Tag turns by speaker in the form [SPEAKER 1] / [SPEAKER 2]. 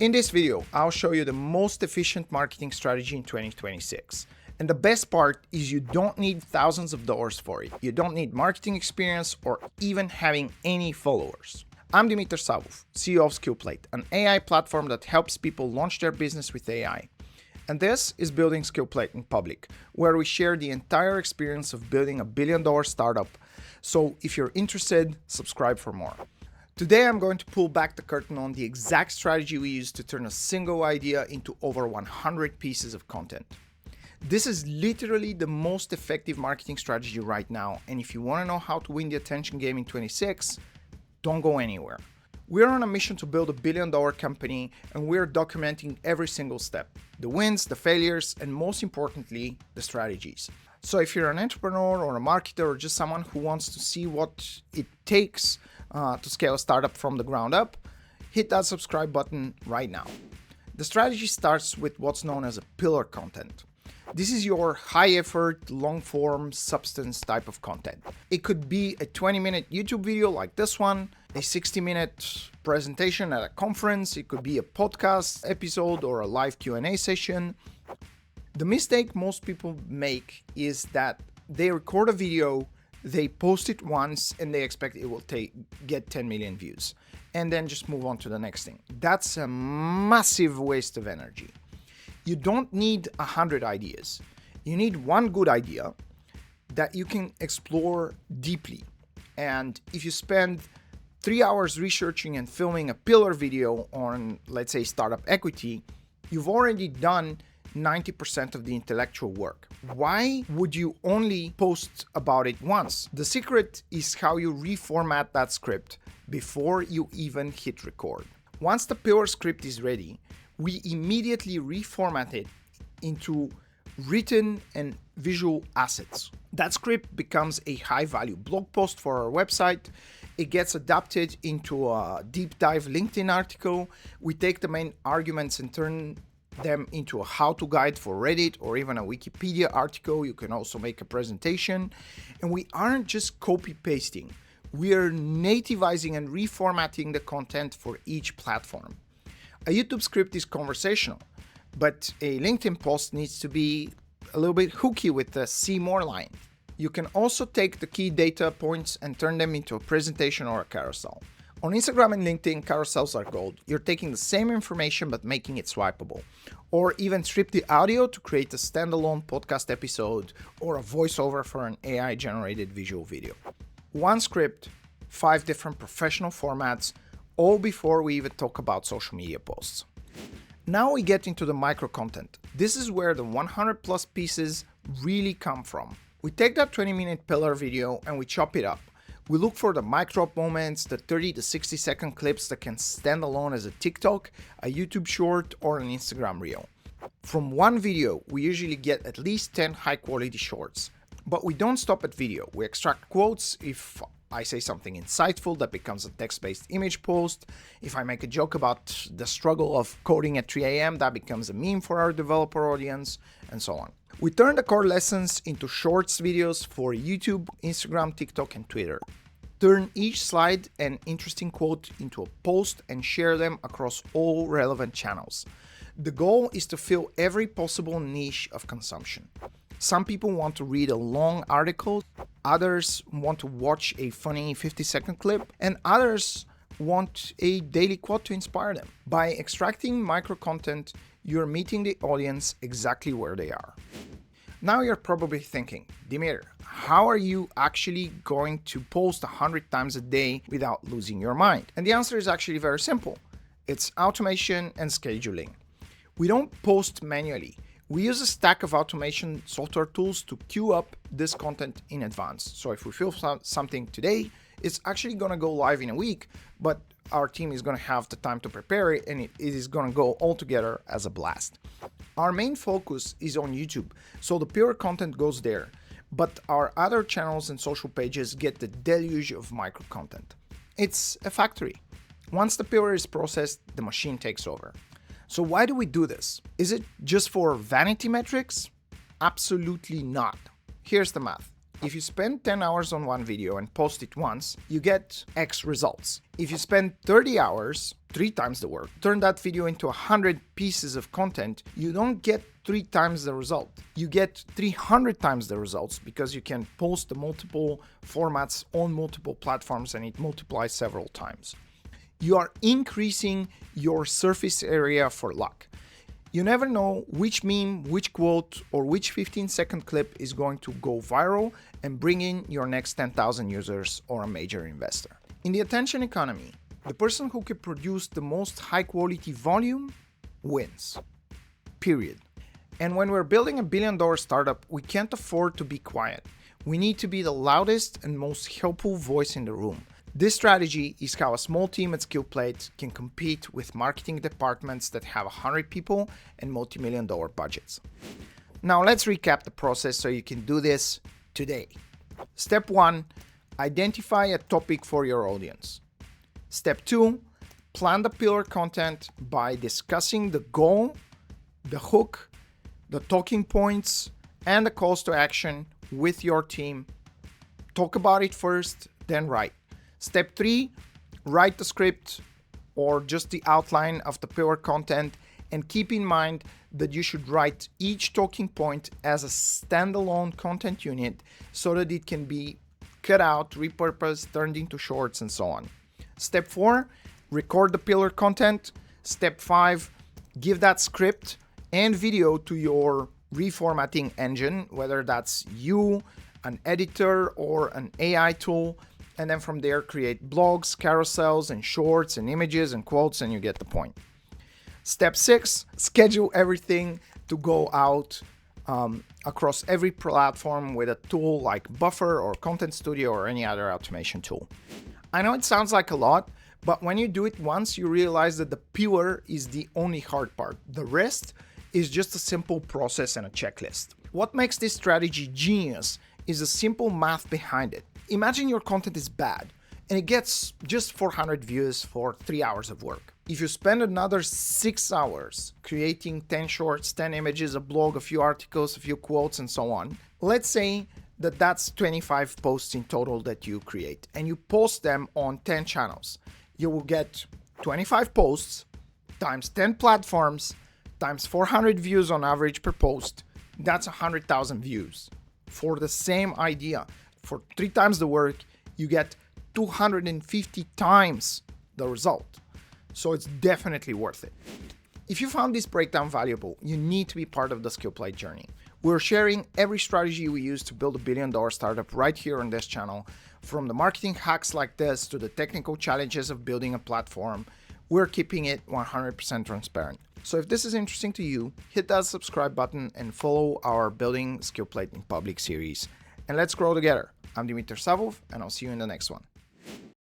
[SPEAKER 1] In this video, I'll show you the most efficient marketing strategy in 2026. And the best part is you don't need thousands of dollars for it. You don't need marketing experience or even having any followers. I'm Dimitar Savov, CEO of Skillplate, an AI platform that helps people launch their business with AI. And this is Building Skillplate in Public, where we share the entire experience of building a billion-dollar startup. So if you're interested, subscribe for more. Today, I'm going to pull back the curtain on the exact strategy we use to turn a single idea into over 100 pieces of content. This is literally the most effective marketing strategy right now, and if you want to know how to win the attention game in 26, don't go anywhere. We're on a mission to build a billion-dollar company, and we're documenting every single step, the wins, the failures, and most importantly, the strategies. So if you're an entrepreneur or a marketer or just someone who wants to see what it takes to scale a startup from the ground up, hit that subscribe button right now. The strategy starts with what's known as a pillar content. This is your high-effort, long-form substance type of content. It could be a 20-minute YouTube video like this one, a 60-minute presentation at a conference, it could be a podcast episode or a live Q&A session. The mistake most people make is that they record a video, they post it once, and they expect it will get 10 million views, and then just move on to the next thing. That's a massive waste of energy. You don't need 100 ideas. You need one good idea that you can explore deeply. And if you spend 3 hours researching and filming a pillar video on, let's say, startup equity, you've already done 90% of the intellectual work. Why would you only post about it once? The secret is how you reformat that script before you even hit record. Once the pillar script is ready, we immediately reformat it into written and visual assets. That script becomes a high-value blog post for our website. It gets adapted into a deep dive LinkedIn article. We take the main arguments and turn them into a how-to guide for Reddit or even a Wikipedia article. You can also make a presentation. And we aren't just copy-pasting. We are nativizing and reformatting the content for each platform. A YouTube script is conversational, but a LinkedIn post needs to be a little bit hooky with the see more line. You can also take the key data points and turn them into a presentation or a carousel. On Instagram and LinkedIn, carousels are gold. You're taking the same information but making it swipeable. Or even strip the audio to create a standalone podcast episode or a voiceover for an AI-generated visual video. One script, 5 different professional formats, all before we even talk about social media posts. Now we get into the micro content. This is where the 100 plus pieces really come from. We take that 20-minute pillar video and we chop it up. We look for the mic drop moments, the 30 to 60 second clips that can stand alone as a TikTok, a YouTube short, or an Instagram reel. From one video, we usually get at least 10 high quality shorts. But we don't stop at video. We extract quotes. If I say something insightful, that becomes a text-based image post. If I make a joke about the struggle of coding at 3 a.m., that becomes a meme for our developer audience, and so on. We turn the core lessons into shorts videos for YouTube, Instagram, TikTok, and Twitter. Turn each slide and interesting quote into a post and share them across all relevant channels. The goal is to fill every possible niche of consumption. Some people want to read a long article, others want to watch a funny 50-second clip, and others want a daily quote to inspire them. By extracting micro content, you're meeting the audience exactly where they are. Now you're probably thinking, Dimir, how are you actually going to post 100 times a day without losing your mind? And the answer is actually very simple. It's automation and scheduling. We don't post manually. We use a stack of automation software tools to queue up this content in advance. So if we film something today, it's actually going to go live in a week, but our team is going to have the time to prepare it, and it is going to go all together as a blast. Our main focus is on YouTube, so the pure content goes there, but our other channels and social pages get the deluge of micro content. It's a factory. Once the pillar is processed, the machine takes over. So why do we do this? Is it just for vanity metrics? Absolutely not. Here's the math. If you spend 10 hours on one video and post it once, you get X results. If you spend 30 hours, 3 times the work, turn that video into 100 pieces of content, you don't get 3 times the result. You get 300 times the results because you can post the multiple formats on multiple platforms and it multiplies several times. You are increasing your surface area for luck. You never know which meme, which quote, or which 15-second clip is going to go viral and bring in your next 10,000 users or a major investor. In the attention economy, the person who can produce the most high-quality volume wins. Period. And when we're building a billion-dollar startup, we can't afford to be quiet. We need to be the loudest and most helpful voice in the room. This strategy is how a small team at Skillplate can compete with marketing departments that have 100 people and multi-million-dollar budgets. Now let's recap the process so you can do this today. Step 1, identify a topic for your audience. Step 2, plan the pillar content by discussing the goal, the hook, the talking points, and the calls to action with your team. Talk about it first, then write. Step 3, write the script or just the outline of the pillar content, and keep in mind that you should write each talking point as a standalone content unit so that it can be cut out, repurposed, turned into shorts, and so on. Step 4, record the pillar content. Step 5, give that script and video to your reformatting engine, whether that's you, an editor, or an AI tool. And then from there, create blogs, carousels, and shorts, and images, and quotes, and you get the point. Step 6, schedule everything to go out across every platform with a tool like Buffer or Content Studio or any other automation tool. I know it sounds like a lot, but when you do it once, you realize that the pillar is the only hard part. The rest is just a simple process and a checklist. What makes this strategy genius is the simple math behind it. Imagine your content is bad and it gets just 400 views for 3 hours of work. If you spend another 6 hours creating 10 shorts, 10 images, a blog, a few articles, a few quotes, and so on, let's say that that's 25 posts in total that you create and you post them on 10 channels. You will get 25 posts times 10 platforms times 400 views on average per post. That's 100,000 views. For the same idea, for 3 times the work, you get 250 times the result. So it's definitely worth it. If you found this breakdown valuable, you need to be part of the Skillplate journey. We're sharing every strategy we use to build a billion-dollar startup right here on this channel. From the marketing hacks like this to the technical challenges of building a platform, we're keeping it 100% transparent. So if this is interesting to you, hit that subscribe button and follow our Building Skillplate in Public series. And let's grow together. I'm Dimitar Savov, and I'll see you in the next one.